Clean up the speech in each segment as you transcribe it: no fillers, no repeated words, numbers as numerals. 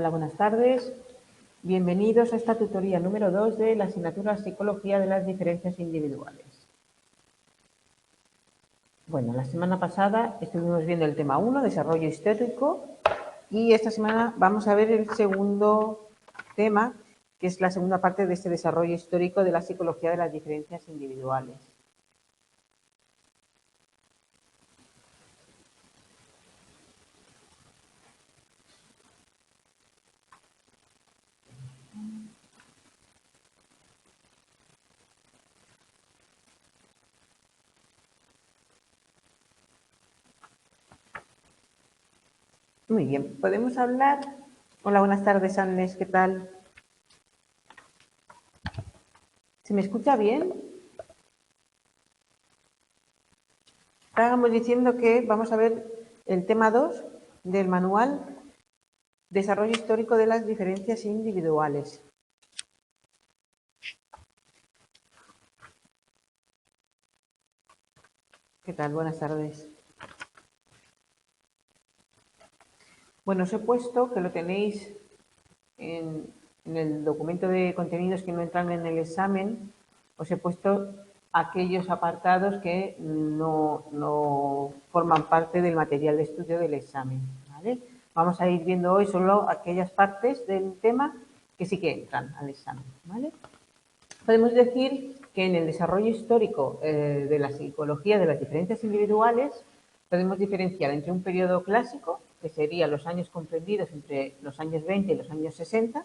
Hola, buenas tardes. Bienvenidos a esta tutoría número 2 de la asignatura Psicología de las diferencias individuales. Bueno, la semana pasada estuvimos viendo el tema 1, desarrollo histórico, y esta semana vamos a ver el segundo tema, que es la segunda parte de este desarrollo histórico de la psicología de las diferencias individuales. Muy bien, podemos hablar. Hola, buenas tardes, Annes, ¿qué tal? ¿Se me escucha bien? Estábamos diciendo que vamos a ver el tema 2 del manual Desarrollo histórico de las diferencias individuales. ¿Qué tal? Buenas tardes. Bueno, os he puesto que lo tenéis en el documento de contenidos que no entran en el examen. Os he puesto aquellos apartados que no forman parte del material de estudio del examen, ¿vale? Vamos a ir viendo hoy solo aquellas partes del tema que sí que entran al examen, ¿vale? Podemos decir que en el desarrollo histórico de la psicología de las diferencias individuales podemos diferenciar entre un periodo clásico, que sería los años comprendidos entre los años 20 y los años 60,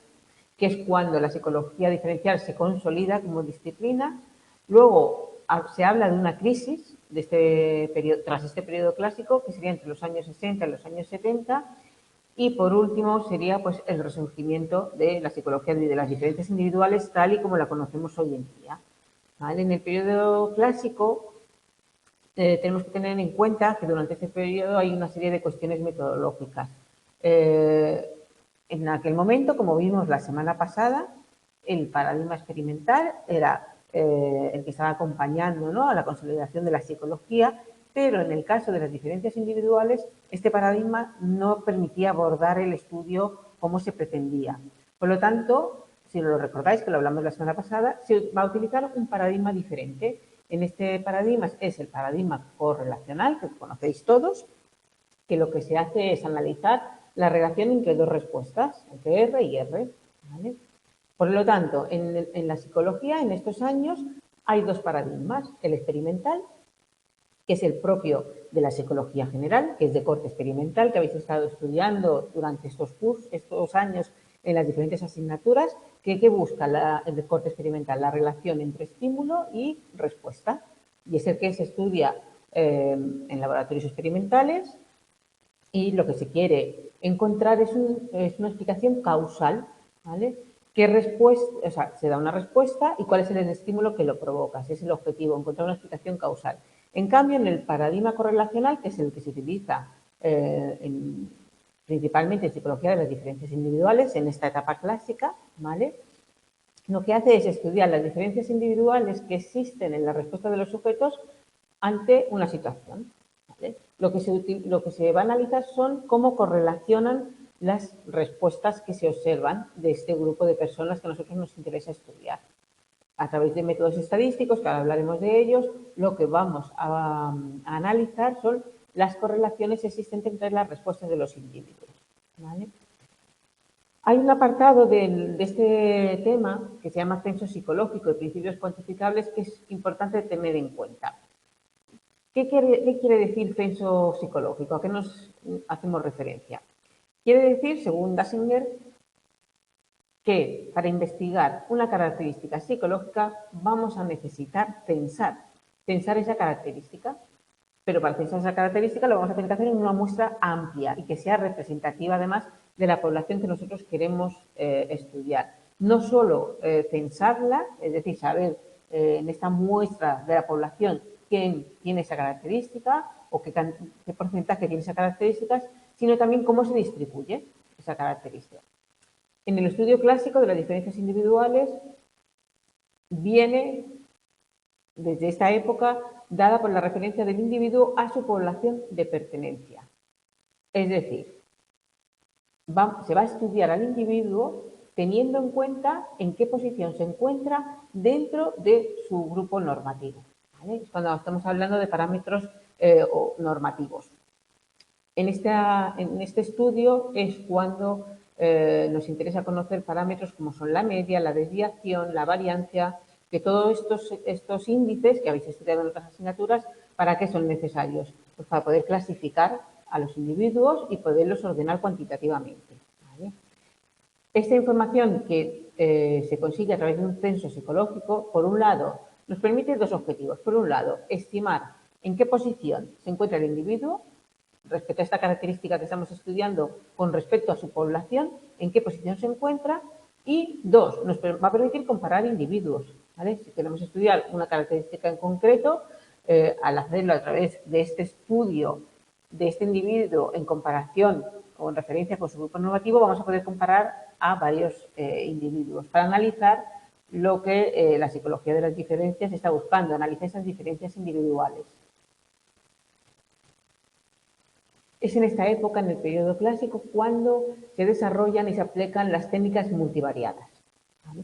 que es cuando la psicología diferencial se consolida como disciplina. Luego se habla de una crisis de este periodo, tras este periodo clásico, que sería entre los años 60 y los años 70, y por último sería pues el resurgimiento de la psicología de las diferencias individuales tal y como la conocemos hoy en día. ¿Vale? En el periodo clásico tenemos que tener en cuenta que durante este periodo hay una serie de cuestiones metodológicas. En aquel momento, como vimos la semana pasada, el paradigma experimental era el que estaba acompañando, ¿no?, a la consolidación de la psicología, pero en el caso de las diferencias individuales, este paradigma no permitía abordar el estudio como se pretendía. Por lo tanto, si lo recordáis, que lo hablamos la semana pasada, se va a utilizar un paradigma diferente. En este paradigma es el paradigma correlacional, que conocéis todos, que lo que se hace es analizar la relación entre dos respuestas, entre R y R. ¿Vale? Por lo tanto, en la psicología, en estos años, hay dos paradigmas, el experimental, que es el propio de la psicología general, que es de corte experimental, que habéis estado estudiando durante estos años en las diferentes asignaturas, que busca el de corte experimental, la relación entre estímulo y respuesta. Y es el que se estudia en laboratorios experimentales, y lo que se quiere encontrar es una explicación causal, ¿vale? ¿Qué respuesta, o sea, se da una respuesta y cuál es el estímulo que lo provoca? Ese es el objetivo, encontrar una explicación causal. En cambio, en el paradigma correlacional, que es el que se utiliza principalmente en psicología de las diferencias individuales, en esta etapa clásica, ¿vale?, lo que hace es estudiar las diferencias individuales que existen en la respuesta de los sujetos ante una situación. ¿Vale? Lo que se va a analizar son cómo correlacionan las respuestas que se observan de este grupo de personas que a nosotros nos interesa estudiar. A través de métodos estadísticos, que ahora hablaremos de ellos, lo que vamos a analizar son las correlaciones existentes entre las respuestas de los individuos. ¿Vale? Hay un apartado de este tema que se llama censo psicológico y principios cuantificables que es importante tener en cuenta. ¿Qué quiere decir censo psicológico? ¿A qué nos hacemos referencia? Quiere decir, según Dassinger, que para investigar una característica psicológica vamos a necesitar pensar esa característica, pero para pensar esa característica lo vamos a tener que hacer en una muestra amplia y que sea representativa además de la población que nosotros queremos estudiar. No solo censarla, es decir, saber en esta muestra de la población quién tiene esa característica o qué porcentaje tiene esas características, sino también cómo se distribuye esa característica. En el estudio clásico de las diferencias individuales viene desde esta época dada por la referencia del individuo a su población de pertenencia. Es decir, se va a estudiar al individuo teniendo en cuenta en qué posición se encuentra dentro de su grupo normativo, ¿vale? Es cuando estamos hablando de parámetros normativos. En este estudio es cuando nos interesa conocer parámetros como son la media, la desviación, la variancia, que todos estos índices que habéis estudiado en otras asignaturas, ¿para qué son necesarios? Pues para poder clasificar a los individuos y poderlos ordenar cuantitativamente, ¿vale? Esta información que se consigue a través de un censo psicológico, por un lado, nos permite dos objetivos. Por un lado, estimar en qué posición se encuentra el individuo respecto a esta característica que estamos estudiando con respecto a su población, en qué posición se encuentra, y dos, nos va a permitir comparar individuos, ¿vale? Si queremos estudiar una característica en concreto, al hacerlo a través de este estudio de este individuo en comparación o en referencia con su grupo normativo, vamos a poder comparar a varios individuos para analizar lo que la psicología de las diferencias está buscando, analizar esas diferencias individuales. Es en esta época, en el periodo clásico, cuando se desarrollan y se aplican las técnicas multivariadas, ¿vale?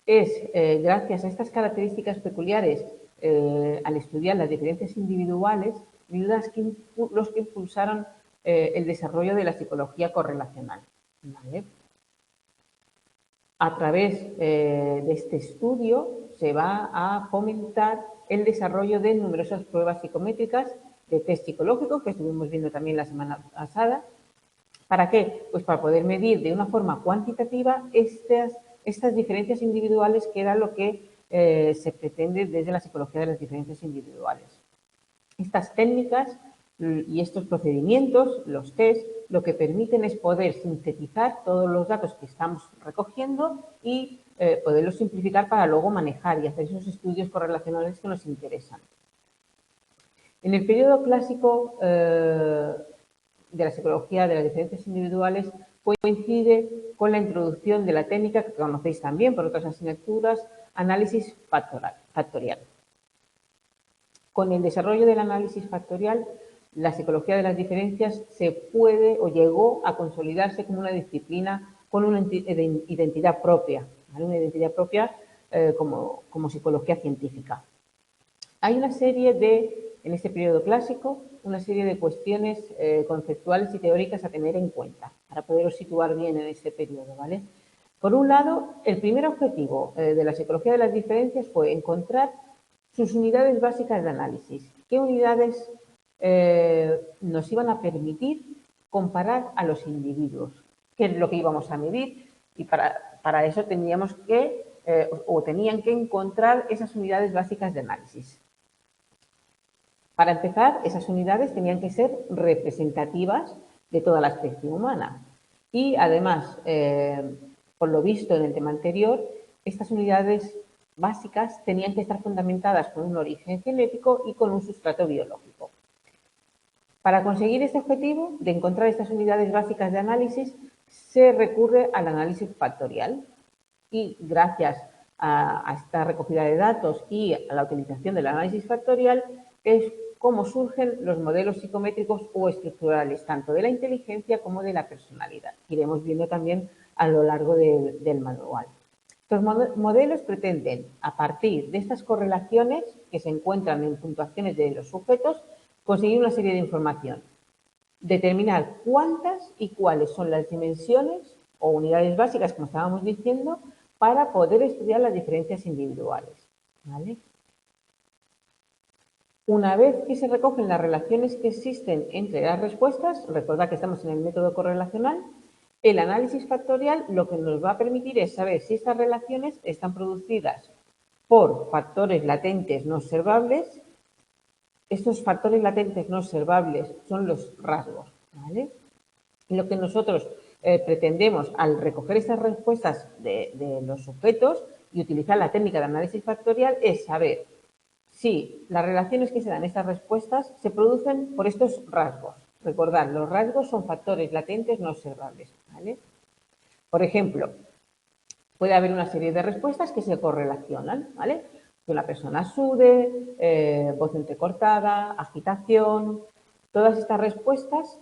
Es gracias a estas características peculiares al estudiar las diferencias individuales los que impulsaron el desarrollo de la psicología correlacional, ¿vale? A través de este estudio se va a fomentar el desarrollo de numerosas pruebas psicométricas de test psicológicos que estuvimos viendo también la semana pasada. ¿Para qué? Pues para poder medir de una forma cuantitativa estas diferencias individuales, que era lo que se pretende desde la psicología de las diferencias individuales. Estas técnicas y estos procedimientos, los test, lo que permiten es poder sintetizar todos los datos que estamos recogiendo y poderlos simplificar para luego manejar y hacer esos estudios correlacionales que nos interesan. En el periodo clásico de la psicología de las diferencias individuales coincide con la introducción de la técnica que conocéis también por otras asignaturas, análisis factorial. Con el desarrollo del análisis factorial, la psicología de las diferencias se puede o llegó a consolidarse como una disciplina con una identidad propia, ¿vale? Una identidad propia como psicología científica. Hay una serie en este periodo clásico, una serie de cuestiones conceptuales y teóricas a tener en cuenta para poderos situar bien en este periodo, ¿vale? Por un lado, el primer objetivo de la psicología de las diferencias fue encontrar sus unidades básicas de análisis. ¿Qué unidades nos iban a permitir comparar a los individuos? ¿Qué es lo que íbamos a medir? Y para eso teníamos que, tenían que encontrar esas unidades básicas de análisis. Para empezar, esas unidades tenían que ser representativas de toda la especie humana. Y además, por lo visto en el tema anterior, estas unidades básicas tenían que estar fundamentadas con un origen genético y con un sustrato biológico. Para conseguir este objetivo de encontrar estas unidades básicas de análisis, se recurre al análisis factorial y gracias a esta recogida de datos y a la utilización del análisis factorial es cómo surgen los modelos psicométricos o estructurales, tanto de la inteligencia como de la personalidad. Iremos viendo también a lo largo del manual. Estos modelos pretenden, a partir de estas correlaciones que se encuentran en puntuaciones de los sujetos, conseguir una serie de información. Determinar cuántas y cuáles son las dimensiones o unidades básicas, como estábamos diciendo, para poder estudiar las diferencias individuales, ¿vale? Una vez que se recogen las relaciones que existen entre las respuestas, recordad que estamos en el método correlacional, el análisis factorial lo que nos va a permitir es saber si estas relaciones están producidas por factores latentes no observables. Estos factores latentes no observables son los rasgos, ¿vale? Y lo que nosotros pretendemos al recoger estas respuestas de los sujetos y utilizar la técnica de análisis factorial es saber si las relaciones que se dan estas respuestas se producen por estos rasgos. Recordad, los rasgos son factores latentes no observables, ¿vale? Por ejemplo, puede haber una serie de respuestas que se correlacionan, ¿vale? Que una persona sude, voz entrecortada, agitación. Todas estas respuestas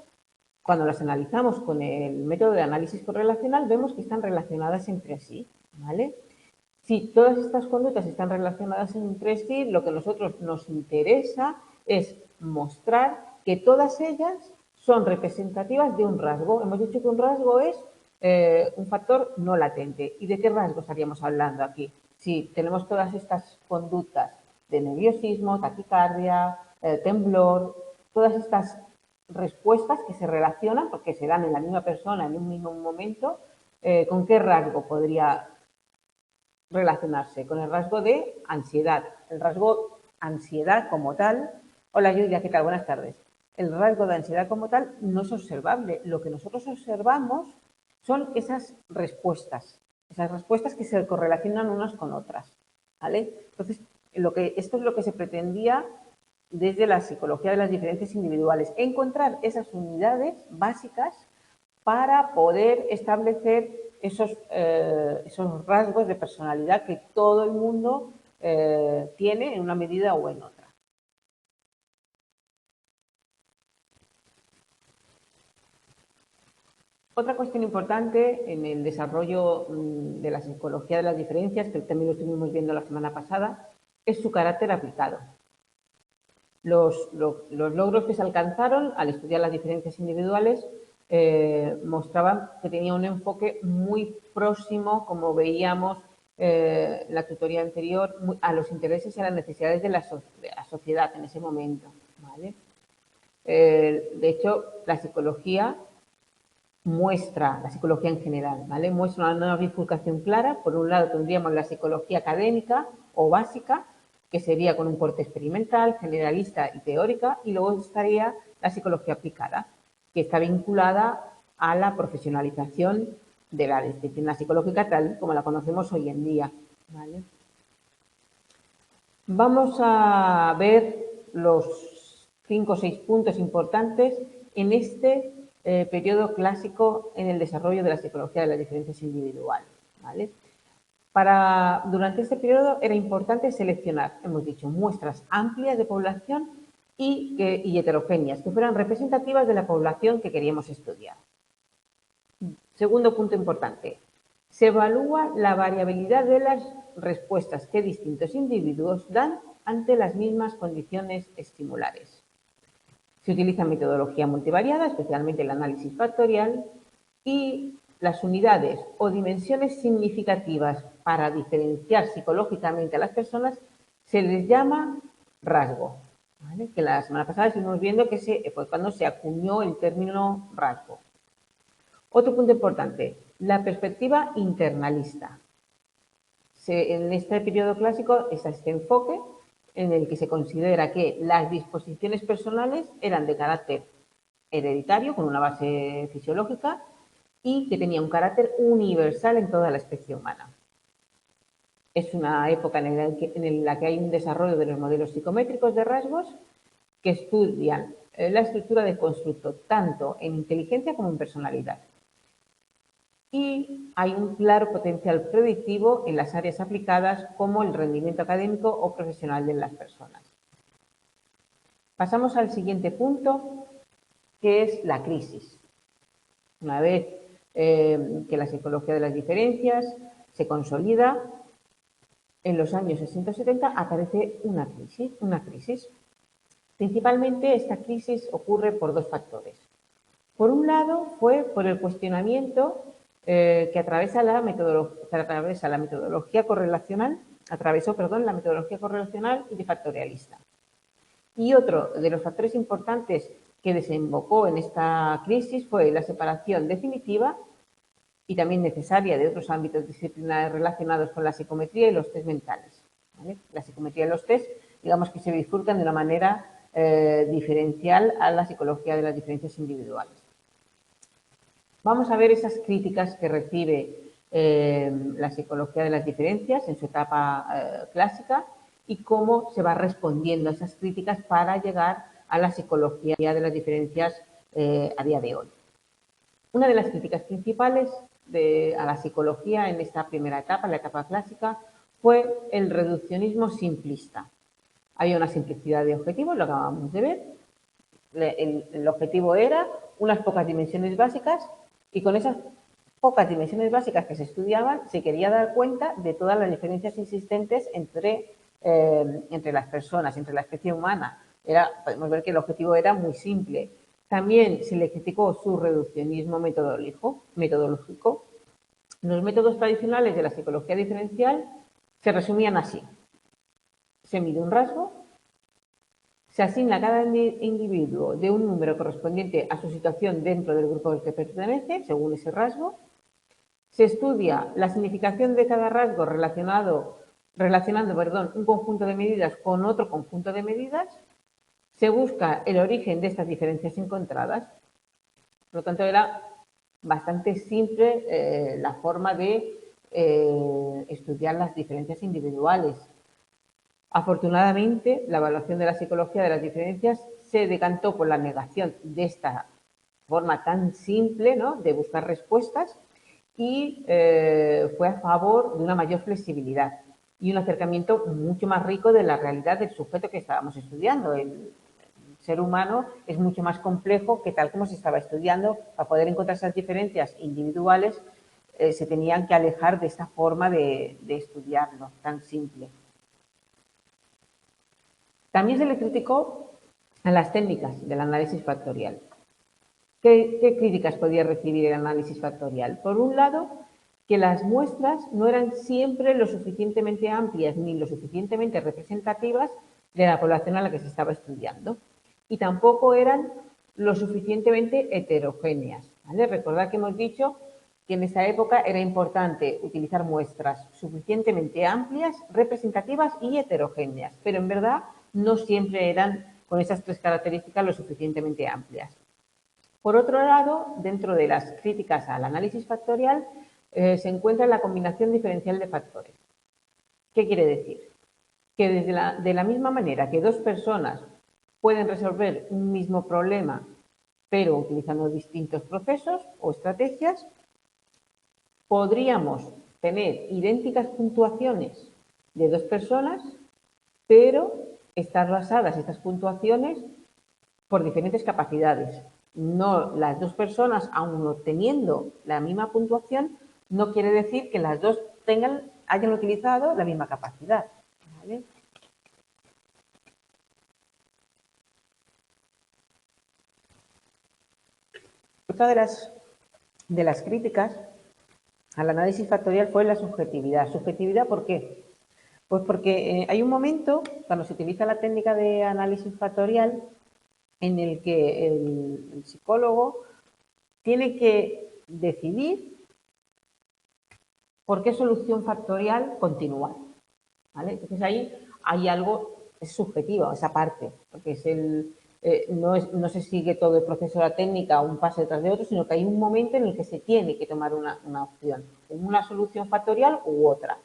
Cuando las analizamos con el método de análisis correlacional, vemos que están relacionadas entre sí, ¿vale? Si todas estas conductas están relacionadas entre sí, lo que a nosotros nos interesa es mostrar que todas ellas son representativas de un rasgo. Hemos dicho que un rasgo es un factor no latente. ¿Y de qué rasgo estaríamos hablando aquí? Si tenemos todas estas conductas de nerviosismo, taquicardia, temblor, todas estas respuestas que se relacionan, porque se dan en la misma persona en un mismo momento, ¿con qué rasgo podría relacionarse? Con el rasgo de ansiedad. El rasgo ansiedad como tal. Hola Julia, ¿qué tal? Buenas tardes. El rasgo de ansiedad como tal no es observable. Lo que nosotros observamos son esas respuestas que se correlacionan unas con otras, ¿vale? Entonces, esto es lo que se pretendía desde la psicología de las diferencias individuales, encontrar esas unidades básicas para poder establecer esos rasgos de personalidad que todo el mundo tiene en una medida o en otra. Otra cuestión importante en el desarrollo de la psicología de las diferencias, que también lo estuvimos viendo la semana pasada, es su carácter aplicado. Los logros que se alcanzaron al estudiar las diferencias individuales mostraban que tenía un enfoque muy próximo, como veíamos en la tutoría anterior, a los intereses y a las necesidades de la sociedad en ese momento, ¿vale? De hecho, la psicología en general, ¿vale? Muestra una bifurcación clara. Por un lado tendríamos la psicología académica o básica, que sería con un corte experimental, generalista y teórica, y luego estaría la psicología aplicada, que está vinculada a la profesionalización de la disciplina psicológica tal como la conocemos hoy en día, ¿vale? Vamos a ver los 5 o 6 puntos importantes en este periodo clásico en el desarrollo de la psicología de las diferencias individuales, ¿vale? Durante este periodo era importante seleccionar, hemos dicho, muestras amplias de población y heterogéneas, que fueran representativas de la población que queríamos estudiar. Segundo punto importante, se evalúa la variabilidad de las respuestas que distintos individuos dan ante las mismas condiciones estimulares. Se utiliza metodología multivariada, especialmente el análisis factorial, y las unidades o dimensiones significativas para diferenciar psicológicamente a las personas se les llama rasgo, ¿vale? Que la semana pasada estuvimos viendo que fue cuando se acuñó el término rasgo. Otro punto importante, la perspectiva internalista. En este periodo clásico está este enfoque en el que se considera que las disposiciones personales eran de carácter hereditario, con una base fisiológica, y que tenía un carácter universal en toda la especie humana. Es una época en la que hay un desarrollo de los modelos psicométricos de rasgos que estudian la estructura del constructo, tanto en inteligencia como en personalidad. Y hay un claro potencial predictivo en las áreas aplicadas como el rendimiento académico o profesional de las personas. Pasamos al siguiente punto, que es la crisis. Una vez que la psicología de las diferencias se consolida, en los años 60 y 70 aparece una crisis. Principalmente esta crisis ocurre por dos factores. Por un lado, fue por el cuestionamiento que atraviesa la metodología correlacional, la metodología correlacional y factorialista. Y otro de los factores importantes que desembocó en esta crisis fue la separación definitiva y también necesaria de otros ámbitos disciplinares relacionados con la psicometría y los test mentales, ¿vale? La psicometría y los test, digamos que se bifurcan de una manera diferencial a la psicología de las diferencias individuales. Vamos a ver esas críticas que recibe la psicología de las diferencias en su etapa clásica y cómo se va respondiendo a esas críticas para llegar a la psicología de las diferencias a día de hoy. Una de las críticas principales a la psicología en esta primera etapa, la etapa clásica, fue el reduccionismo simplista. Había una simplicidad de objetivos, lo acabamos de ver. El objetivo era unas pocas dimensiones básicas y con esas pocas dimensiones básicas que se estudiaban se quería dar cuenta de todas las diferencias existentes entre las personas, entre la especie humana. Podemos ver que el objetivo era muy simple. También se le criticó su reduccionismo metodológico. Los métodos tradicionales de la psicología diferencial se resumían así. Se mide un rasgo, se asigna a cada individuo de un número correspondiente a su situación dentro del grupo al que pertenece, según ese rasgo. Se estudia la significación de cada rasgo relacionando un conjunto de medidas con otro conjunto de medidas. Se busca el origen de estas diferencias encontradas. Por lo tanto, era bastante simple la forma de estudiar las diferencias individuales. Afortunadamente, la evaluación de la psicología de las diferencias se decantó por la negación de esta forma tan simple, ¿no?, de buscar respuestas y fue a favor de una mayor flexibilidad y un acercamiento mucho más rico de la realidad del sujeto que estábamos estudiando. El ser humano es mucho más complejo que tal como se estaba estudiando. Para poder encontrar esas diferencias individuales se tenían que alejar de esta forma de estudiarlo tan simple. También se le criticó a las técnicas del análisis factorial. ¿Qué críticas podía recibir el análisis factorial? Por un lado, que las muestras no eran siempre lo suficientemente amplias ni lo suficientemente representativas de la población a la que se estaba estudiando. Y tampoco eran lo suficientemente heterogéneas, ¿vale? Recordad que hemos dicho que en esa época era importante utilizar muestras suficientemente amplias, representativas y heterogéneas, pero en verdad no siempre eran con esas tres características lo suficientemente amplias. Por otro lado, dentro de las críticas al análisis factorial se encuentra la combinación diferencial de factores. ¿Qué quiere decir? Que de la misma manera que dos personas pueden resolver un mismo problema, pero utilizando distintos procesos o estrategias, podríamos tener idénticas puntuaciones de dos personas, pero estar basadas estas puntuaciones por diferentes capacidades. No, las dos personas, aun obteniendo la misma puntuación, no quiere decir que las dos hayan utilizado la misma capacidad, ¿vale? Otra de las críticas al análisis factorial fue la subjetividad. ¿Subjetividad por qué? Pues porque hay un momento, cuando se utiliza la técnica de análisis factorial, en el que el psicólogo tiene que decidir por qué solución factorial continuar, ¿vale? Entonces ahí hay algo, es subjetivo, esa parte, porque no se sigue todo el proceso de la técnica un paso detrás de otro, sino que hay un momento en el que se tiene que tomar una opción, una solución factorial u otra.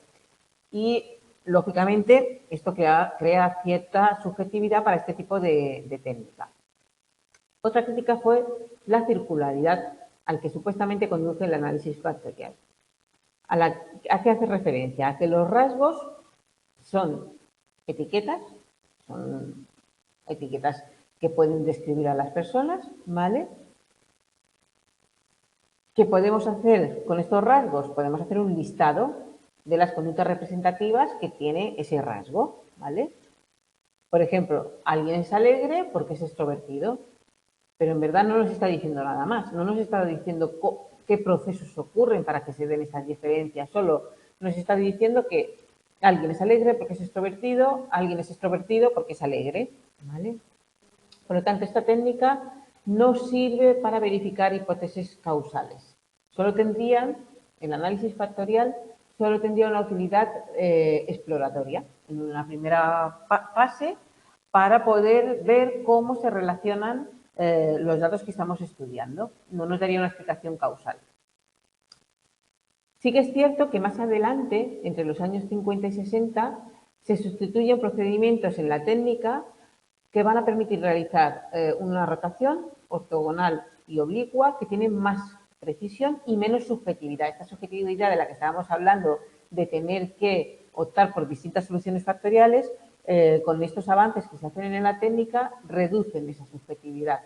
Y, lógicamente, esto crea cierta subjetividad para este tipo de técnica. Otra crítica fue la circularidad al que supuestamente conduce el análisis factorial. ¿A qué hace referencia? A que los rasgos son etiquetas que pueden describir a las personas, ¿vale? ¿Qué podemos hacer con estos rasgos? Podemos hacer un listado de las conductas representativas que tiene ese rasgo, ¿vale? Por ejemplo, alguien es alegre porque es extrovertido, pero en verdad no nos está diciendo nada más, no nos está diciendo qué procesos ocurren para que se den esas diferencias, solo nos está diciendo que alguien es alegre porque es extrovertido, alguien es extrovertido porque es alegre, ¿vale? Por lo tanto, esta técnica no sirve para verificar hipótesis causales. El análisis factorial solo tendría una utilidad exploratoria en una primera fase para poder ver cómo se relacionan los datos que estamos estudiando. No nos daría una explicación causal. Sí que es cierto que más adelante, entre los años 50 y 60, se sustituyen procedimientos en la técnica que van a permitir realizar una rotación ortogonal y oblicua que tienen más precisión y menos subjetividad. Esta subjetividad de la que estábamos hablando, de tener que optar por distintas soluciones factoriales, con estos avances que se hacen en la técnica, reducen esa subjetividad,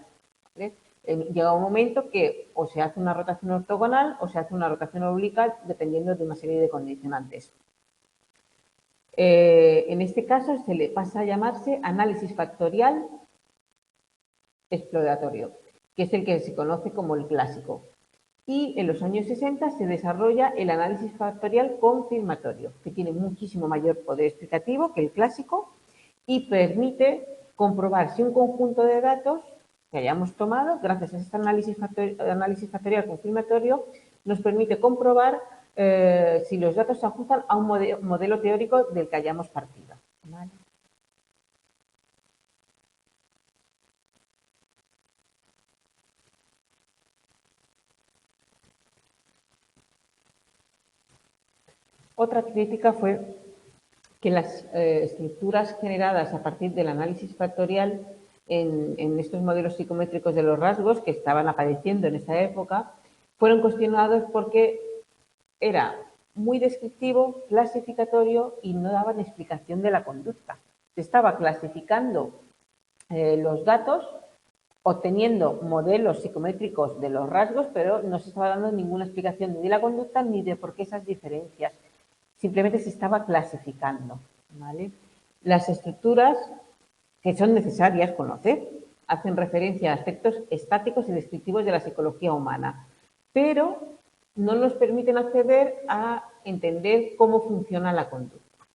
¿vale? Llega un momento que o se hace una rotación ortogonal o se hace una rotación oblicual dependiendo de una serie de condicionantes. En este caso se le pasa a llamarse análisis factorial exploratorio, que es el que se conoce como el clásico. Y en los años 60 se desarrolla el análisis factorial confirmatorio, que tiene muchísimo mayor poder explicativo que el clásico y permite comprobar si un conjunto de datos que hayamos tomado, gracias a este análisis factorial confirmatorio, nos permite comprobar si los datos se ajustan a un modelo teórico del que hayamos partido. ¿Vale? Otra crítica fue que las estructuras generadas a partir del análisis factorial en estos modelos psicométricos de los rasgos que estaban apareciendo en esa época fueron cuestionados porque era muy descriptivo, clasificatorio y no daban explicación de la conducta. Se estaba clasificando los datos, obteniendo modelos psicométricos de los rasgos, pero no se estaba dando ninguna explicación ni de la conducta ni de por qué esas diferencias. Simplemente se estaba clasificando. ¿Vale? Las estructuras que son necesarias conocer hacen referencia a aspectos estáticos y descriptivos de la psicología humana, pero no nos permiten acceder a entender cómo funciona la conducta.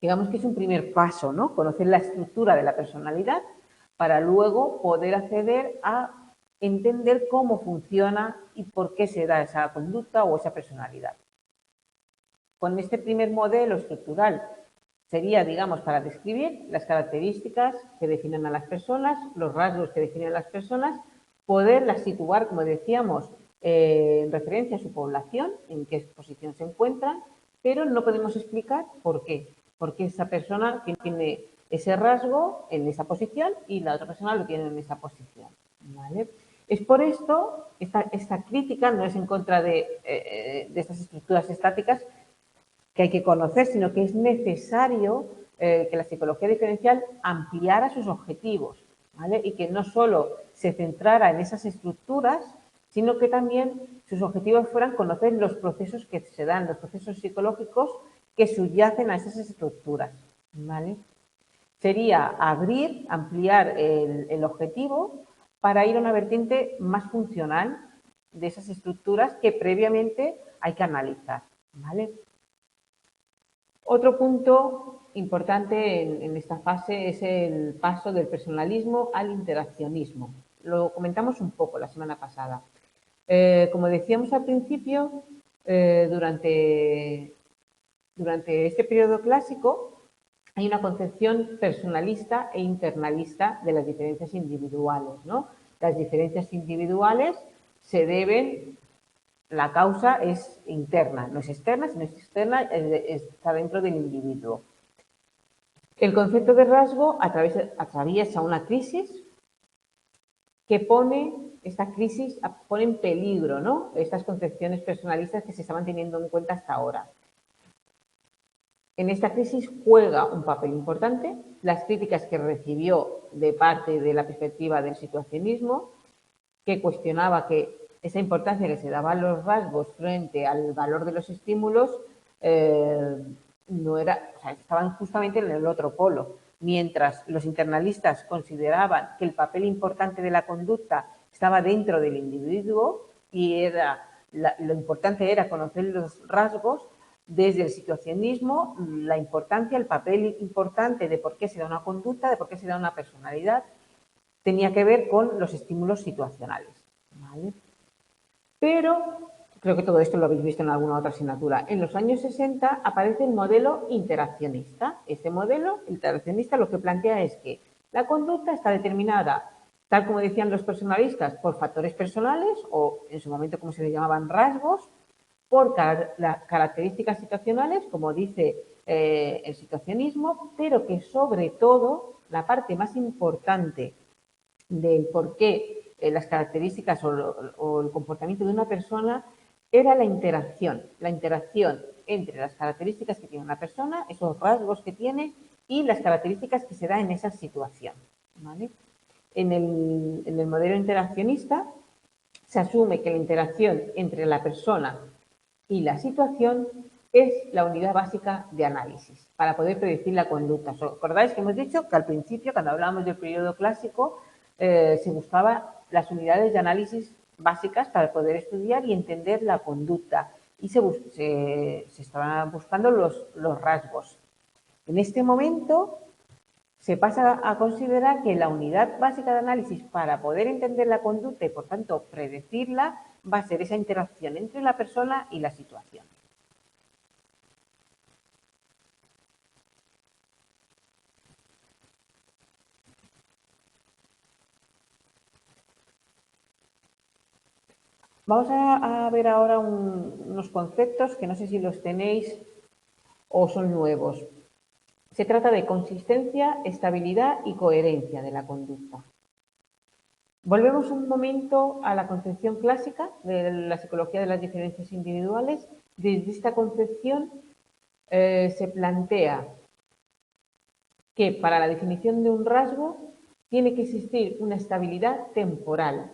Digamos que es un primer paso, ¿no? Conocer la estructura de la personalidad para luego poder acceder a entender cómo funciona y por qué se da esa conducta o esa personalidad. Con este primer modelo estructural sería, digamos, para describir las características que definen a las personas, los rasgos que definen a las personas, poderlas situar, como decíamos, en referencia a su población, en qué posición se encuentran, pero no podemos explicar por qué. Porque esa persona tiene ese rasgo en esa posición y la otra persona lo tiene en esa posición. ¿Vale? Es por esto, esta crítica no es en contra de estas estructuras estáticas, que hay que conocer, sino que es necesario que la psicología diferencial ampliara sus objetivos, ¿vale? Y que no solo se centrara en esas estructuras, sino que también sus objetivos fueran conocer los procesos que se dan, los procesos psicológicos que subyacen a esas estructuras, ¿vale? Sería abrir, ampliar el objetivo para ir a una vertiente más funcional de esas estructuras que previamente hay que analizar, ¿vale? Otro punto importante en esta fase es el paso del personalismo al interaccionismo. Lo comentamos un poco la semana pasada. Como decíamos al principio, durante este periodo clásico hay una concepción personalista e internalista de las diferencias individuales, ¿no? Las diferencias individuales se deben, la causa es interna, no es externa, sino es externa, está dentro del individuo. El concepto de rasgo atraviesa una crisis que esta crisis pone en peligro, ¿no?, estas concepciones personalistas que se estaban teniendo en cuenta hasta ahora. En esta crisis juega un papel importante las críticas que recibió de parte de la perspectiva del situacionismo, que cuestionaba que esa importancia que se daba a los rasgos frente al valor de los estímulos no era, o sea, estaban justamente en el otro polo. Mientras los internalistas consideraban que el papel importante de la conducta estaba dentro del individuo y lo importante era conocer los rasgos, desde el situacionismo, la importancia, el papel importante de por qué se da una conducta, de por qué se da una personalidad, tenía que ver con los estímulos situacionales. ¿Vale? Pero, creo que todo esto lo habéis visto en alguna otra asignatura, en los años 60 aparece el modelo interaccionista. Este modelo interaccionista lo que plantea es que la conducta está determinada, tal como decían los personalistas, por factores personales o, en su momento, como se le llamaban, rasgos, por las características situacionales, como dice el situacionismo, pero que sobre todo la parte más importante del por qué las características o el comportamiento de una persona era la interacción entre las características que tiene una persona, esos rasgos que tiene y las características que se da en esa situación. ¿Vale? En el modelo interaccionista se asume que la interacción entre la persona y la situación es la unidad básica de análisis para poder predecir la conducta. ¿Os acordáis que hemos dicho que al principio, cuando hablábamos del periodo clásico, se buscaba las unidades de análisis básicas para poder estudiar y entender la conducta y se estaban buscando los rasgos. En este momento se pasa a considerar que la unidad básica de análisis para poder entender la conducta y, por tanto, predecirla, va a ser esa interacción entre la persona y la situación. Vamos a ver ahora unos conceptos que no sé si los tenéis o son nuevos. Se trata de consistencia, estabilidad y coherencia de la conducta. Volvemos un momento a la concepción clásica de la psicología de las diferencias individuales. Desde esta concepción se plantea que para la definición de un rasgo tiene que existir una estabilidad temporal.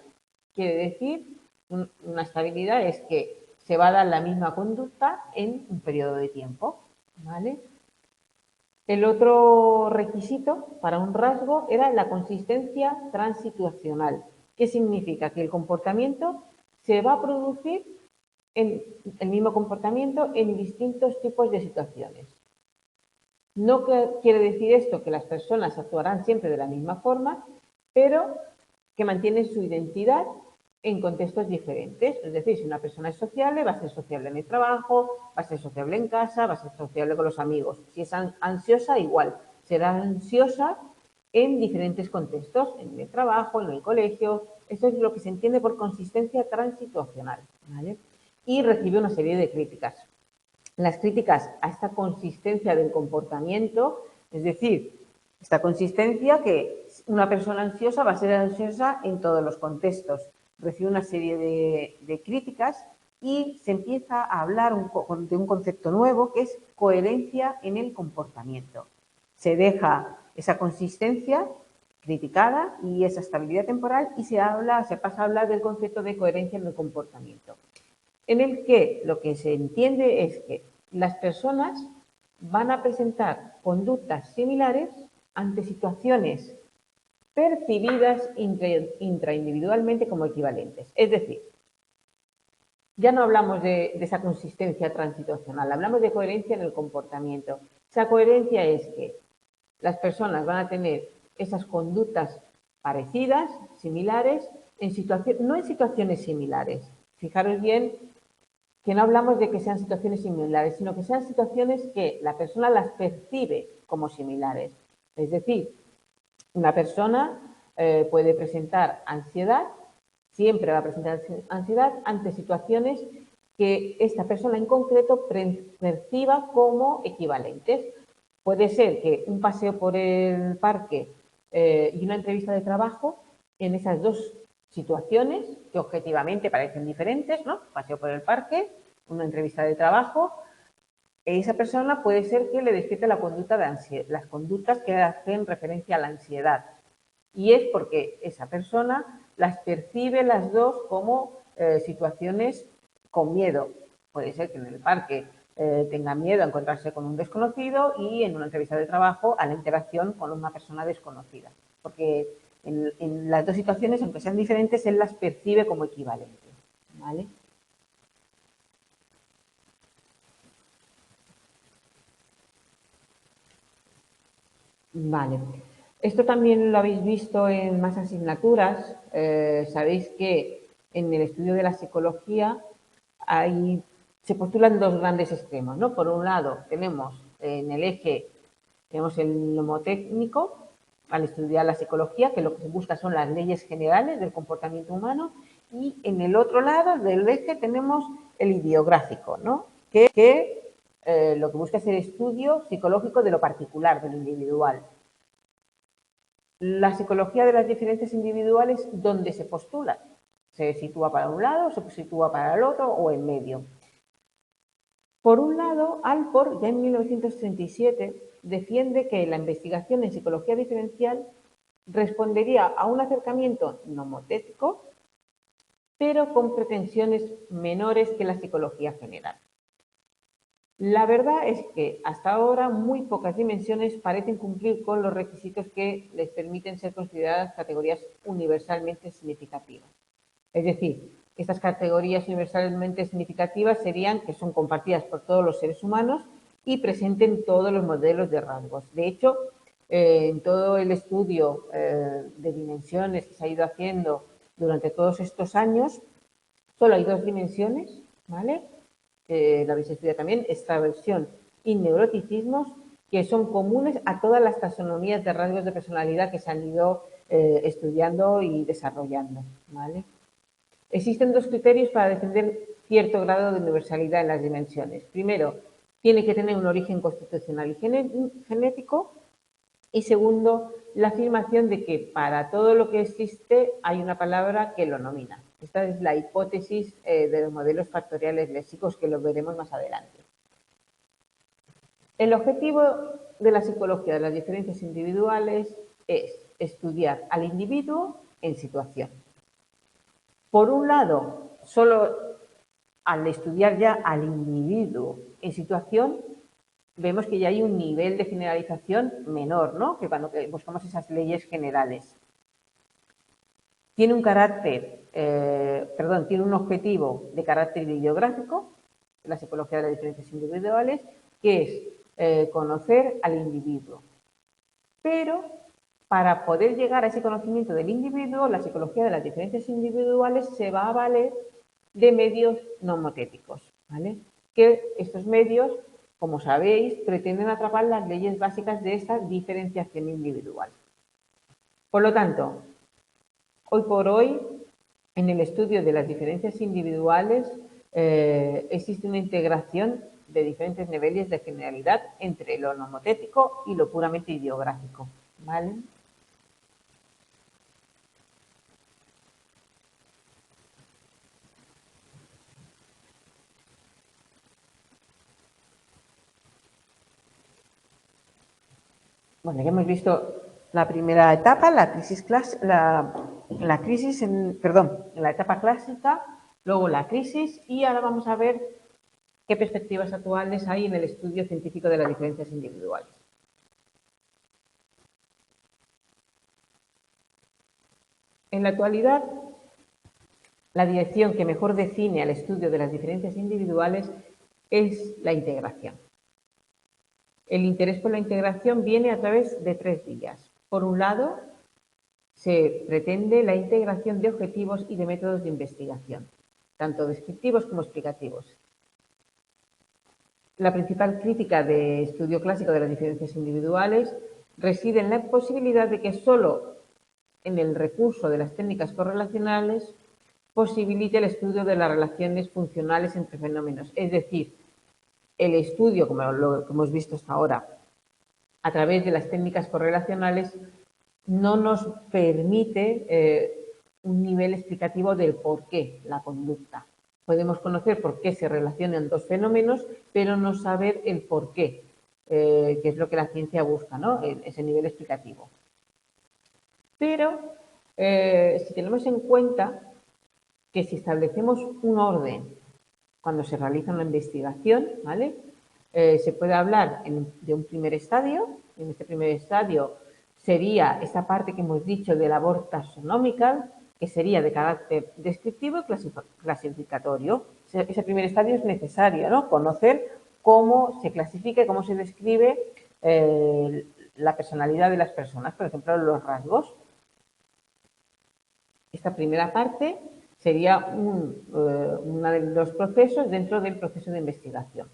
Quiere decir, una estabilidad es que se va a dar la misma conducta en un periodo de tiempo, ¿vale? El otro requisito para un rasgo era la consistencia transituacional. ¿Qué significa? Que el comportamiento se va a producir en el mismo comportamiento en distintos tipos de situaciones. No quiere decir esto que las personas actuarán siempre de la misma forma, pero que mantienen su identidad en contextos diferentes. Es decir, si una persona es sociable, va a ser sociable en el trabajo, va a ser sociable en casa, va a ser sociable con los amigos. Si es ansiosa, igual. Será ansiosa en diferentes contextos, en el trabajo, en el colegio. Esto es lo que se entiende por consistencia transituacional, ¿vale? Y recibe una serie de críticas. Las críticas a esta consistencia del comportamiento, es decir, esta consistencia que una persona ansiosa va a ser ansiosa en todos los contextos. Recibe una serie de críticas y se empieza a hablar de un concepto nuevo que es coherencia en el comportamiento. Se deja esa consistencia criticada y esa estabilidad temporal y se pasa a hablar del concepto de coherencia en el comportamiento, en el que lo que se entiende es que las personas van a presentar conductas similares ante situaciones percibidas intraindividualmente como equivalentes. Es decir, ya no hablamos de esa consistencia transituacional, hablamos de coherencia en el comportamiento. Esa coherencia es que las personas van a tener esas conductas parecidas, similares, no en situaciones similares. Fijaros bien que no hablamos de que sean situaciones similares, sino que sean situaciones que la persona las percibe como similares. Es decir, una persona puede presentar ansiedad, siempre va a presentar ansiedad ante situaciones que esta persona en concreto perciba como equivalentes. Puede ser que un paseo por el parque y una entrevista de trabajo, en esas dos situaciones que objetivamente parecen diferentes, ¿no? Paseo por el parque, una entrevista de trabajo, esa persona puede ser que le despierte la conducta de ansiedad, las conductas que hacen referencia a la ansiedad. Y es porque esa persona las percibe las dos como situaciones con miedo. Puede ser que en el parque tenga miedo a encontrarse con un desconocido y en una entrevista de trabajo a la interacción con una persona desconocida. Porque en las dos situaciones, aunque sean diferentes, él las percibe como equivalentes, ¿vale? Vale. Esto también lo habéis visto en más asignaturas. Sabéis que en el estudio de la psicología se postulan dos grandes extremos, ¿no? Por un lado, tenemos en el eje, tenemos el mnemotécnico, al estudiar la psicología, que lo que se busca son las leyes generales del comportamiento humano, y en el otro lado del eje tenemos el ideográfico, ¿no? Que lo que busca es el estudio psicológico de lo particular, de lo individual. La psicología de las diferencias individuales, ¿dónde se postula? ¿Se sitúa para un lado, se sitúa para el otro o en medio? Por un lado, Alport, ya en 1937, defiende que la investigación en psicología diferencial respondería a un acercamiento nomotético, pero con pretensiones menores que la psicología general. La verdad es que hasta ahora muy pocas dimensiones parecen cumplir con los requisitos que les permiten ser consideradas categorías universalmente significativas. Es decir, estas categorías universalmente significativas serían que son compartidas por todos los seres humanos y presenten todos los modelos de rasgos. De hecho, en todo el estudio de dimensiones que se ha ido haciendo durante todos estos años, solo hay dos dimensiones, ¿vale? La habéis estudiado también, extraversión y neuroticismos, que son comunes a todas las taxonomías de rasgos de personalidad que se han ido estudiando y desarrollando, ¿vale? Existen dos criterios para defender cierto grado de universalidad en las dimensiones. Primero, tiene que tener un origen constitucional y genético. Y segundo, la afirmación de que para todo lo que existe hay una palabra que lo nomina. Esta es la hipótesis de los modelos factoriales léxicos, que lo veremos más adelante. El objetivo de la psicología de las diferencias individuales es estudiar al individuo en situación. Por un lado, solo al estudiar ya al individuo en situación, vemos que ya hay un nivel de generalización menor, ¿no? Que cuando buscamos esas leyes generales. Tiene un carácter, tiene un objetivo de carácter bibliográfico, la psicología de las diferencias individuales, que es conocer al individuo. Pero para poder llegar a ese conocimiento del individuo, la psicología de las diferencias individuales se va a valer de medios nomotéticos, ¿vale? Que estos medios, como sabéis, pretenden atrapar las leyes básicas de esta diferenciación individual. Por lo tanto, hoy por hoy, en el estudio de las diferencias individuales, existe una integración de diferentes niveles de generalidad entre lo nomotético y lo puramente ideográfico, ¿vale? Bueno, ya hemos visto la primera etapa, la etapa clásica, luego la crisis, y ahora vamos a ver qué perspectivas actuales hay en el estudio científico de las diferencias individuales. En la actualidad, la dirección que mejor define al estudio de las diferencias individuales es la integración. El interés por la integración viene a través de tres vías. Por un lado, se pretende la integración de objetivos y de métodos de investigación, tanto descriptivos como explicativos. La principal crítica de estudio clásico de las diferencias individuales reside en la posibilidad de que solo en el recurso de las técnicas correlacionales posibilite el estudio de las relaciones funcionales entre fenómenos, es decir, el estudio, como lo que hemos visto hasta ahora, a través de las técnicas correlacionales, no nos permite un nivel explicativo del por qué la conducta. Podemos conocer por qué se relacionan dos fenómenos, pero no saber el por qué, que es lo que la ciencia busca, ¿no? Ese nivel explicativo. Pero si tenemos en cuenta que si establecemos un orden cuando se realiza una investigación, ¿vale? Se puede hablar de un primer estadio. En este primer estadio sería esa parte que hemos dicho de labor taxonómica, que sería de carácter descriptivo y clasificatorio. Ese primer estadio es necesario, ¿no? Conocer cómo se clasifica y cómo se describe la personalidad de las personas, por ejemplo, los rasgos. Esta primera parte sería uno de los procesos dentro del proceso de investigación.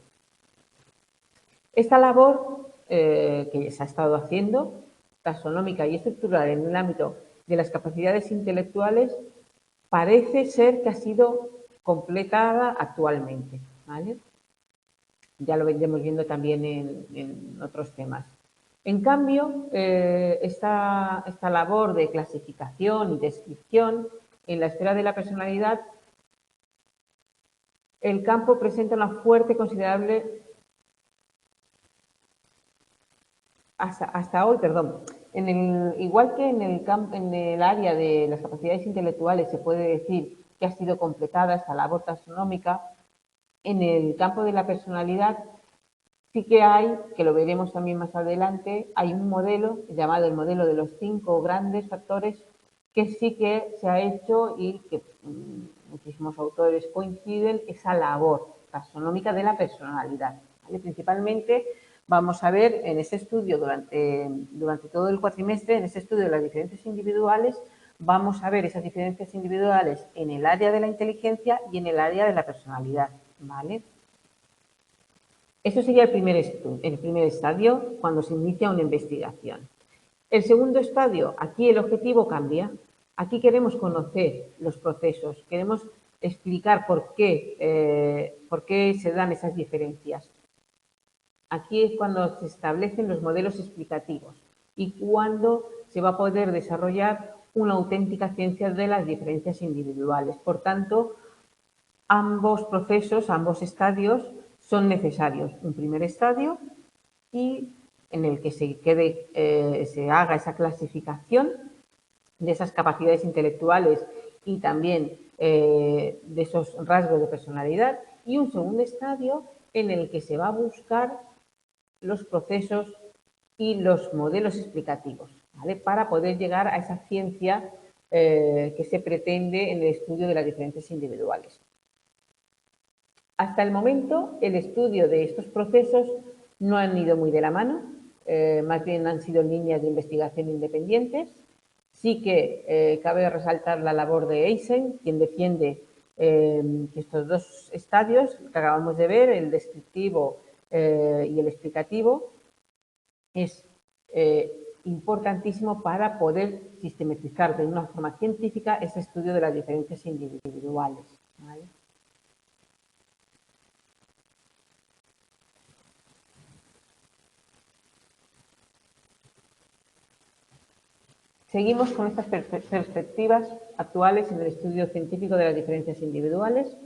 Esta labor que se ha estado haciendo, taxonómica y estructural en el ámbito de las capacidades intelectuales, parece ser que ha sido completada actualmente, ¿vale? Ya lo vendremos viendo también en otros temas. En cambio, esta labor de clasificación y descripción en la esfera de la personalidad, el campo presenta una fuerte, considerable, hasta hoy, Igual que en el área de las capacidades intelectuales se puede decir que ha sido completada esta labor taxonómica, en el campo de la personalidad sí que hay, que lo veremos también más adelante, hay un modelo llamado el modelo de los 5 grandes factores que sí que se ha hecho y que muchísimos autores coinciden esa labor taxonómica de la personalidad. ¿Vale? Principalmente vamos a ver en ese estudio durante todo el cuatrimestre, en ese estudio de las diferencias individuales, vamos a ver esas diferencias individuales en el área de la inteligencia y en el área de la personalidad. ¿Vale? Eso sería el primer estadio cuando se inicia una investigación. El segundo estadio, aquí el objetivo cambia. Aquí queremos conocer los procesos, queremos explicar por qué se dan esas diferencias. Aquí es cuando se establecen los modelos explicativos y cuando se va a poder desarrollar una auténtica ciencia de las diferencias individuales. Por tanto, ambos procesos, ambos estadios son necesarios. Un primer estadio y en el que se haga esa clasificación de esas capacidades intelectuales y también de esos rasgos de personalidad, y un segundo estadio en el que se va a buscar los procesos y los modelos explicativos, ¿vale? Para poder llegar a esa ciencia que se pretende en el estudio de las diferencias individuales. Hasta el momento, el estudio de estos procesos no han ido muy de la mano, más bien han sido líneas de investigación independientes. Sí que cabe resaltar la labor de Eysen, quien defiende que estos dos estadios que acabamos de ver, el descriptivo y el explicativo, es importantísimo para poder sistematizar de una forma científica ese estudio de las diferencias individuales, ¿vale? Seguimos con estas perspectivas actuales en el estudio científico de las diferencias individuales.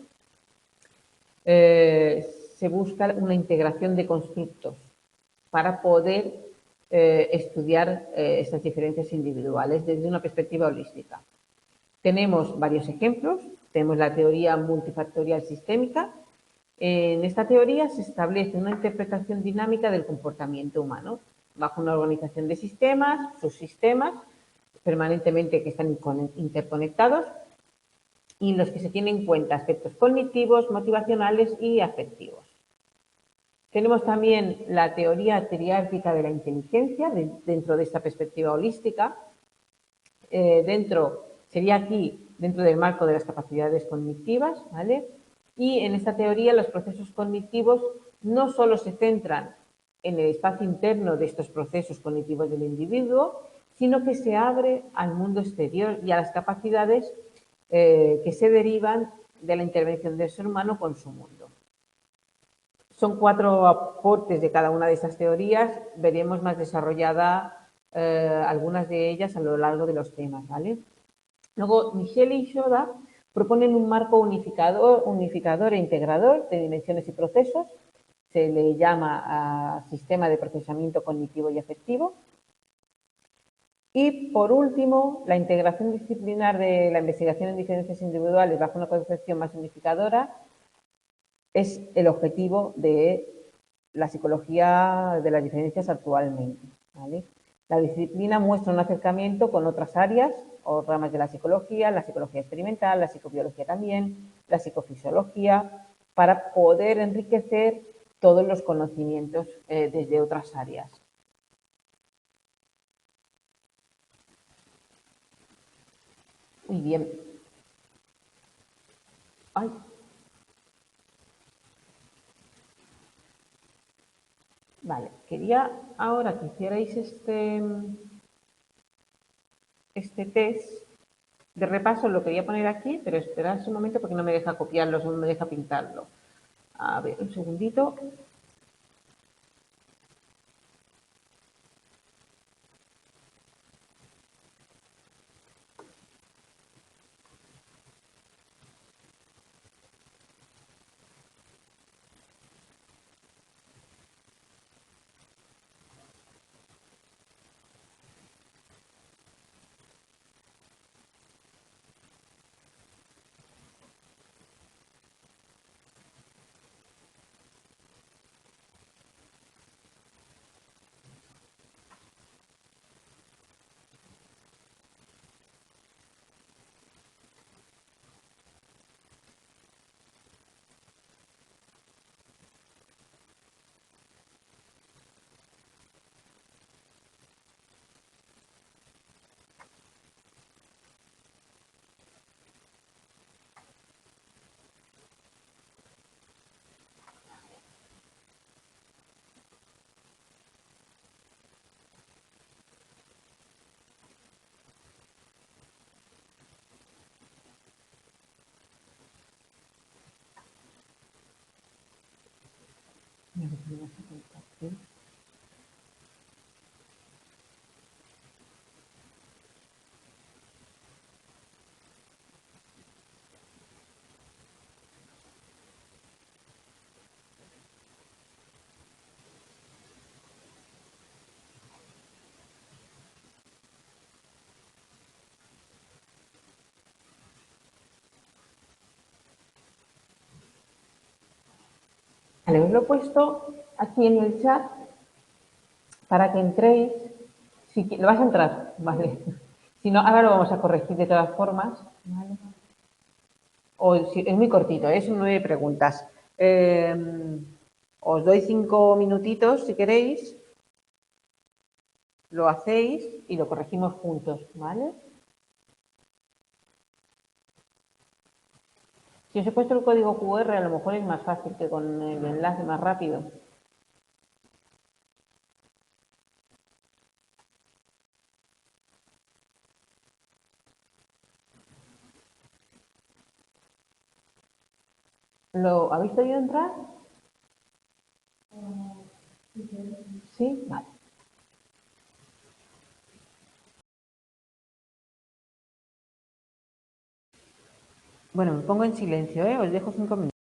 Se busca una integración de constructos para poder estudiar estas diferencias individuales desde una perspectiva holística. Tenemos varios ejemplos. Tenemos la teoría multifactorial sistémica. En esta teoría se establece una interpretación dinámica del comportamiento humano bajo una organización de sistemas, subsistemas, permanentemente que están interconectados y en los que se tienen en cuenta aspectos cognitivos, motivacionales y afectivos. Tenemos también la teoría triárquica de la inteligencia dentro de esta perspectiva holística. Sería aquí dentro del marco de las capacidades cognitivas, ¿vale? Y en esta teoría los procesos cognitivos no solo se centran en el espacio interno de estos procesos cognitivos del individuo, sino que se abre al mundo exterior y a las capacidades que se derivan de la intervención del ser humano con su mundo. Son 4 aportes de cada una de estas teorías. Veremos más desarrollada algunas de ellas a lo largo de los temas, ¿vale? Luego, Michel y Schoda proponen un marco unificador e integrador de dimensiones y procesos. Se le llama sistema de procesamiento cognitivo y afectivo. Y, por último, la integración disciplinar de la investigación en diferencias individuales bajo una concepción más unificadora es el objetivo de la psicología de las diferencias actualmente, ¿vale? La disciplina muestra un acercamiento con otras áreas o ramas de la psicología experimental, la psicobiología también, la psicofisiología, para poder enriquecer todos los conocimientos desde otras áreas. Muy bien. Ay. Vale, quería ahora que hicierais este test de repaso, lo quería poner aquí, pero esperad un momento porque no me deja copiarlo, no me deja pintarlo. A ver, un segundito. Vale, os lo he puesto aquí en el chat para que entréis. Si lo vas a entrar, vale. Si no, ahora lo vamos a corregir de todas formas. ¿Vale? O, si, es muy cortito, son 9 preguntas. Os doy 5 minutitos si queréis. Lo hacéis y lo corregimos juntos, ¿vale? Si os he puesto el código QR, a lo mejor es más fácil que con el enlace más rápido. ¿Lo habéis podido entrar? Sí, vale. Bueno, me pongo en silencio, ¿eh? Os dejo 5 minutos.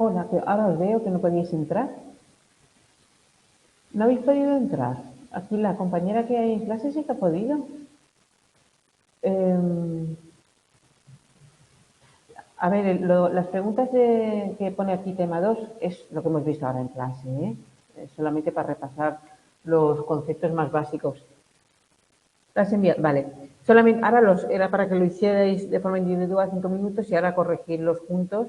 Hola, que ahora os veo que no podéis entrar. ¿No habéis podido entrar? Aquí la compañera que hay en clase sí que ha podido. A ver, las preguntas que pone aquí tema 2 es lo que hemos visto ahora en clase, ¿eh? Solamente para repasar los conceptos más básicos. Las enviado, vale. Solamente, ahora era para que lo hicierais de forma individual 5 minutos y ahora corregirlos juntos,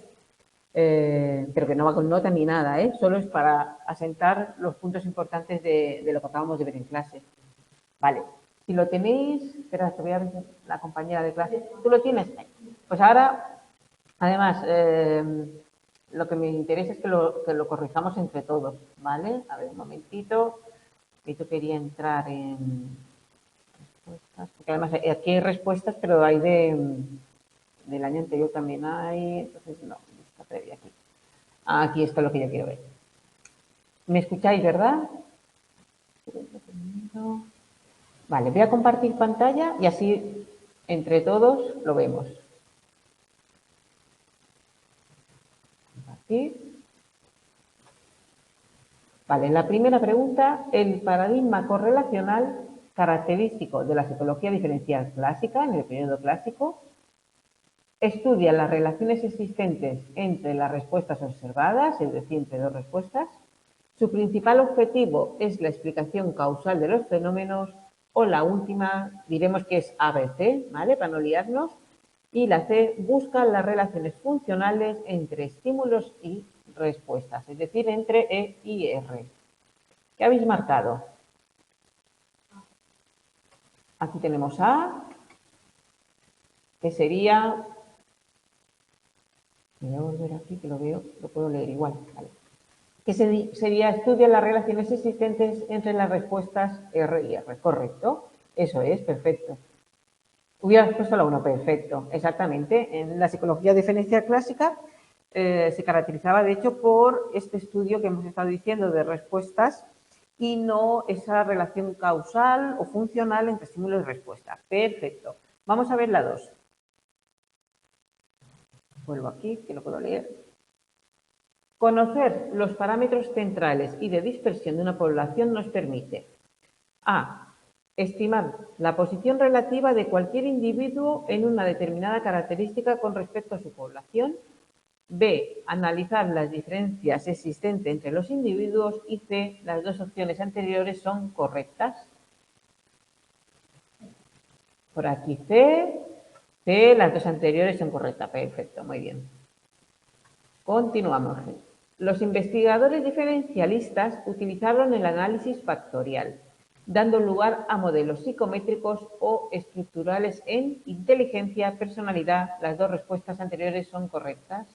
pero que no va con nota ni nada, ¿eh? Solo es para asentar los puntos importantes de lo que acabamos de ver en clase. Vale. Si lo tenéis, espera, te voy a ver la compañera de clase. ¿Tú lo tienes? Pues ahora, además, lo que me interesa es que lo corrijamos entre todos, ¿vale? A ver, un momentito. Yo quería entrar en respuestas, porque además aquí hay respuestas, pero hay del año anterior también hay, entonces no, está previa aquí. Aquí está lo que yo quiero ver. ¿Me escucháis, verdad? Vale, voy a compartir pantalla y así entre todos lo vemos. Compartir. Vale, la primera pregunta, el paradigma correlacional característico de la psicología diferencial clásica, en el periodo clásico, estudia las relaciones existentes entre las respuestas observadas, es decir, entre dos respuestas. Su principal objetivo es la explicación causal de los fenómenos, o la última, diremos que es ABC, ¿vale? Para no liarnos. Y la C, busca las relaciones funcionales entre estímulos y respuestas, es decir, entre E y R. ¿Qué habéis marcado? Aquí tenemos A, que sería... Voy a volver aquí, que lo veo, lo puedo leer igual. Vale. Que sería estudia las relaciones existentes entre las respuestas R y R. ¿Correcto? Eso es, perfecto. Hubieras puesto la 1, perfecto. Exactamente. En la psicología diferencial clásica se caracterizaba, de hecho, por este estudio que hemos estado diciendo de respuestas y no esa relación causal o funcional entre estímulo y respuesta. Perfecto. Vamos a ver la 2. Vuelvo aquí, que lo puedo leer. Conocer los parámetros centrales y de dispersión de una población nos permite A. Estimar la posición relativa de cualquier individuo en una determinada característica con respecto a su población. B. Analizar las diferencias existentes entre los individuos. Y C. Las dos opciones anteriores son correctas. Por aquí C. C. Las dos anteriores son correctas. Perfecto, muy bien. Continuamos. Los investigadores diferencialistas utilizaron el análisis factorial, dando lugar a modelos psicométricos o estructurales en inteligencia, personalidad. Las dos respuestas anteriores son correctas.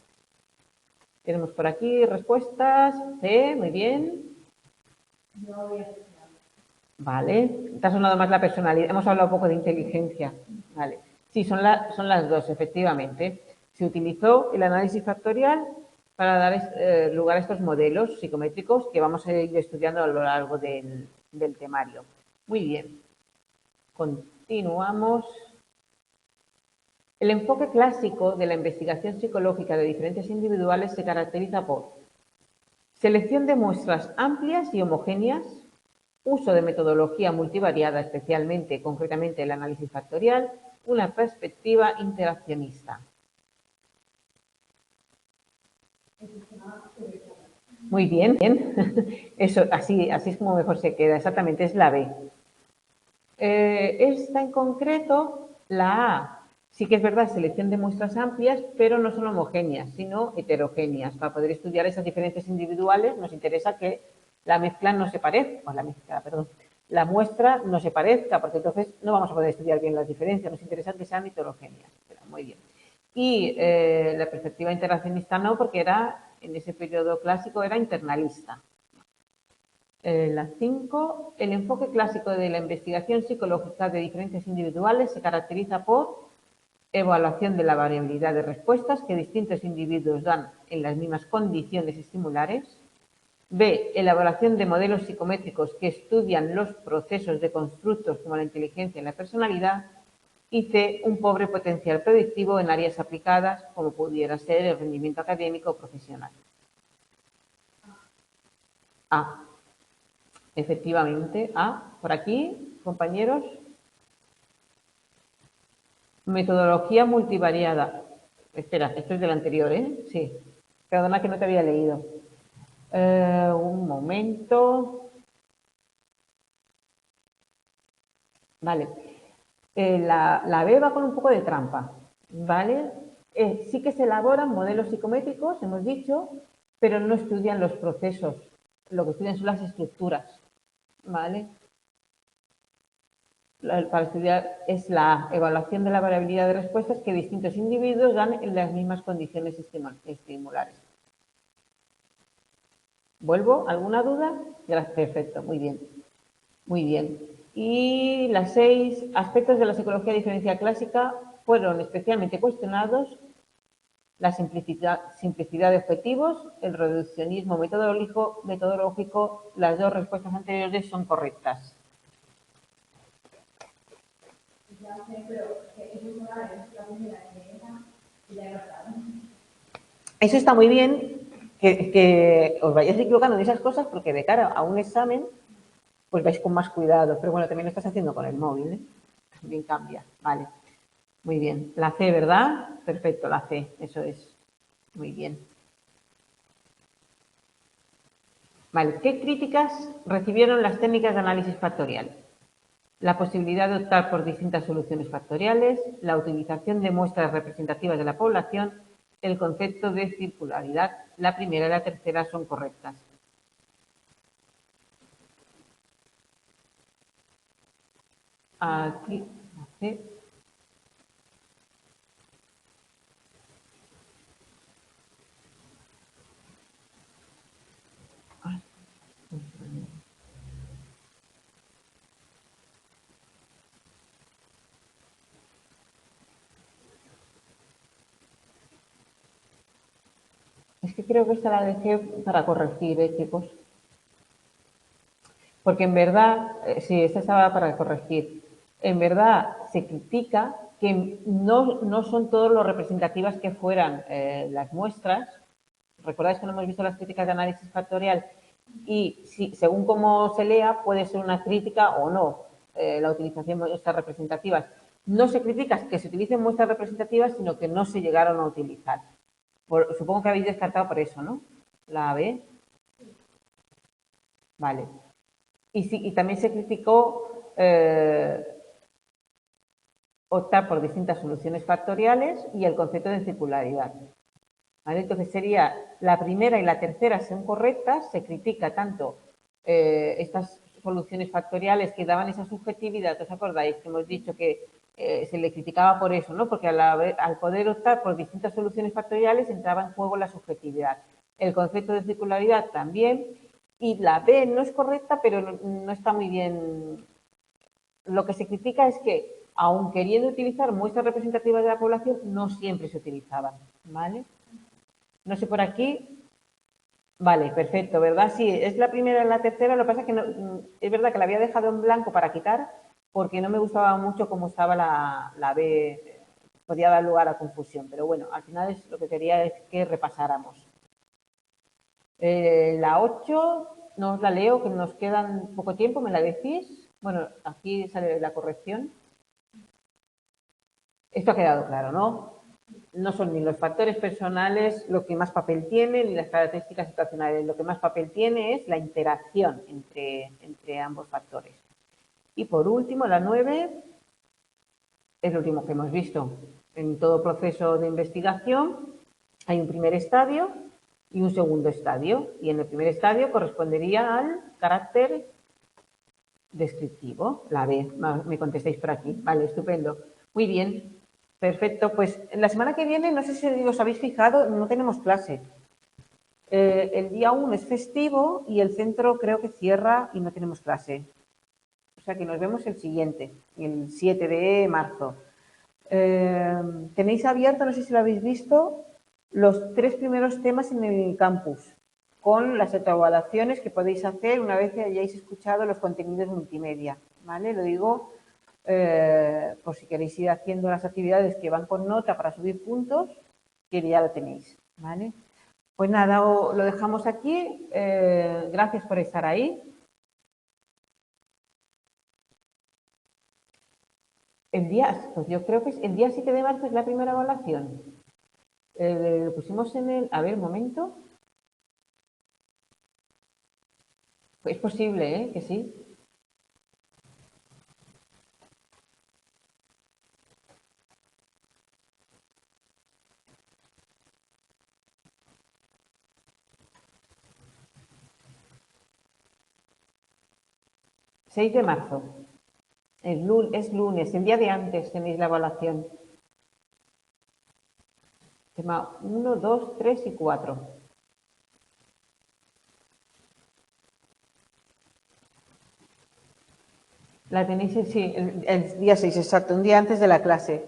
Tenemos por aquí respuestas. C, muy bien. Vale, te ha sonado más la personalidad. Hemos hablado un poco de inteligencia. Vale. Sí, son las dos, efectivamente. Se utilizó el análisis factorial para dar lugar a estos modelos psicométricos que vamos a ir estudiando a lo largo del temario. Muy bien. Continuamos. El enfoque clásico de la investigación psicológica de diferentes individuales se caracteriza por selección de muestras amplias y homogéneas, uso de metodología multivariada, especialmente, concretamente, el análisis factorial, una perspectiva interaccionista. Muy bien, bien. Eso, así es como mejor se queda, exactamente, es la B. Esta en concreto, la A, sí que es verdad, selección de muestras amplias, pero no son homogéneas, sino heterogéneas. Para poder estudiar esas diferencias individuales nos interesa que la mezcla no se parezca, la muestra no se parezca, porque entonces no vamos a poder estudiar bien las diferencias, nos interesa que sean heterogéneas. Muy bien. Y la perspectiva interaccionista no, porque en ese periodo clásico era internalista. La 5, el enfoque clásico de la investigación psicológica de diferencias individuales se caracteriza por evaluación de la variabilidad de respuestas que distintos individuos dan en las mismas condiciones estimulares. B, elaboración de modelos psicométricos que estudian los procesos de constructos como la inteligencia y la personalidad. Y C, un pobre potencial predictivo en áreas aplicadas como pudiera ser el rendimiento académico o profesional. A. Efectivamente, A. Por aquí, compañeros. Metodología multivariada. Espera, esto es del anterior, ¿eh? Sí. Perdona que no te había leído. Un momento. Vale. La B va con un poco de trampa, ¿vale? Sí que se elaboran modelos psicométricos, hemos dicho, pero no estudian los procesos. Lo que estudian son las estructuras, ¿vale? Para estudiar es la evaluación de la variabilidad de respuestas que distintos individuos dan en las mismas condiciones estimulares. ¿Vuelvo? ¿Alguna duda? Perfecto, muy bien. Muy bien. Y las 6 aspectos de la psicología diferencial clásica fueron especialmente cuestionados: la simplicidad de objetivos, el reduccionismo metodológico. Las dos respuestas anteriores son correctas. Eso está muy bien, que os vayáis equivocando de esas cosas, porque de cara a un examen pues vais con más cuidado. Pero bueno, también lo estás haciendo con el móvil, ¿eh? También cambia. Vale. Muy bien. La C, ¿verdad? Perfecto, la C. Eso es. Muy bien. Vale. ¿Qué críticas recibieron las técnicas de análisis factorial? La posibilidad de optar por distintas soluciones factoriales, la utilización de muestras representativas de la población, el concepto de circularidad. La primera y la tercera son correctas. Aquí, la C. Es que creo que esta la dejé para corregir, chicos. Porque en verdad, sí, esta estaba para corregir. En verdad se critica que no son todos lo representativas que fueran las muestras. ¿Recordáis que no hemos visto las críticas de análisis factorial? Y si, según cómo se lea, puede ser una crítica o no la utilización de muestras representativas. No se critica que se utilicen muestras representativas, sino que no se llegaron a utilizar. Supongo que habéis descartado por eso, ¿no? La B. Vale. Y también se criticó optar por distintas soluciones factoriales y el concepto de circularidad. ¿Vale? Entonces sería la primera y la tercera son correctas, se critica tanto estas soluciones factoriales que daban esa subjetividad. ¿Os acordáis que hemos dicho que se le criticaba por eso, ¿no? Porque al poder optar por distintas soluciones factoriales entraba en juego la subjetividad. El concepto de circularidad también. Y la B no es correcta, pero no está muy bien. Lo que se critica es que, aun queriendo utilizar muestras representativas de la población, no siempre se utilizaban, ¿vale? No sé por aquí. Vale, perfecto, ¿verdad? Sí, es la primera y la tercera. Lo que pasa es que es verdad que la había dejado en blanco para quitar porque no me gustaba mucho cómo estaba la B. Podía dar lugar a confusión, pero bueno, al final lo que quería es que repasáramos. La 8 no os la leo, que nos quedan poco tiempo, ¿me la decís? Bueno, aquí sale la corrección. Esto ha quedado claro, ¿no? No son ni los factores personales lo que más papel tiene, ni las características situacionales. Lo que más papel tiene es la interacción entre ambos factores. Y por último, la 9 es lo último que hemos visto. En todo proceso de investigación hay un primer estadio y un segundo estadio. Y en el primer estadio correspondería al carácter descriptivo, la B. Me contestáis por aquí. Vale, estupendo. Muy bien. Perfecto, pues la semana que viene, no sé si os habéis fijado, no tenemos clase. El día 1 es festivo y el centro creo que cierra y no tenemos clase. O sea que nos vemos el siguiente, el 7 de marzo. Tenéis abierto, no sé si lo habéis visto, los 3 primeros temas en el campus, con las autoevaluaciones que podéis hacer una vez que hayáis escuchado los contenidos multimedia. ¿Vale? Lo digo por si queréis ir haciendo las actividades que van con nota para subir puntos, que ya lo tenéis, ¿vale? Pues nada, lo dejamos aquí. Gracias por estar ahí. Pues yo creo que el día 7 de marzo es la primera evaluación. Lo pusimos en el... A ver, un momento. Es posible, que sí. ...6 de marzo. Es lunes, el día de antes tenéis la evaluación. Tema 1, 2, 3 y 4. La tenéis, sí, el día 6, exacto, un día antes de la clase.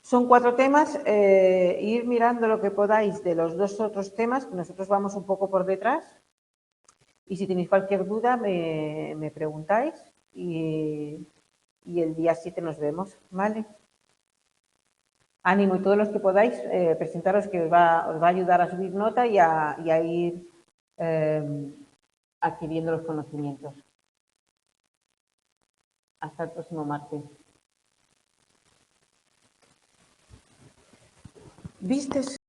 Son 4 temas, ir mirando lo que podáis de los 2 otros temas, que nosotros vamos un poco por detrás. Y si tenéis cualquier duda, me preguntáis y el día 7 nos vemos, ¿vale? Ánimo y todos los que podáis, presentaros que os va a ayudar a subir nota y a ir adquiriendo los conocimientos. Hasta el próximo martes. ¿Vistes?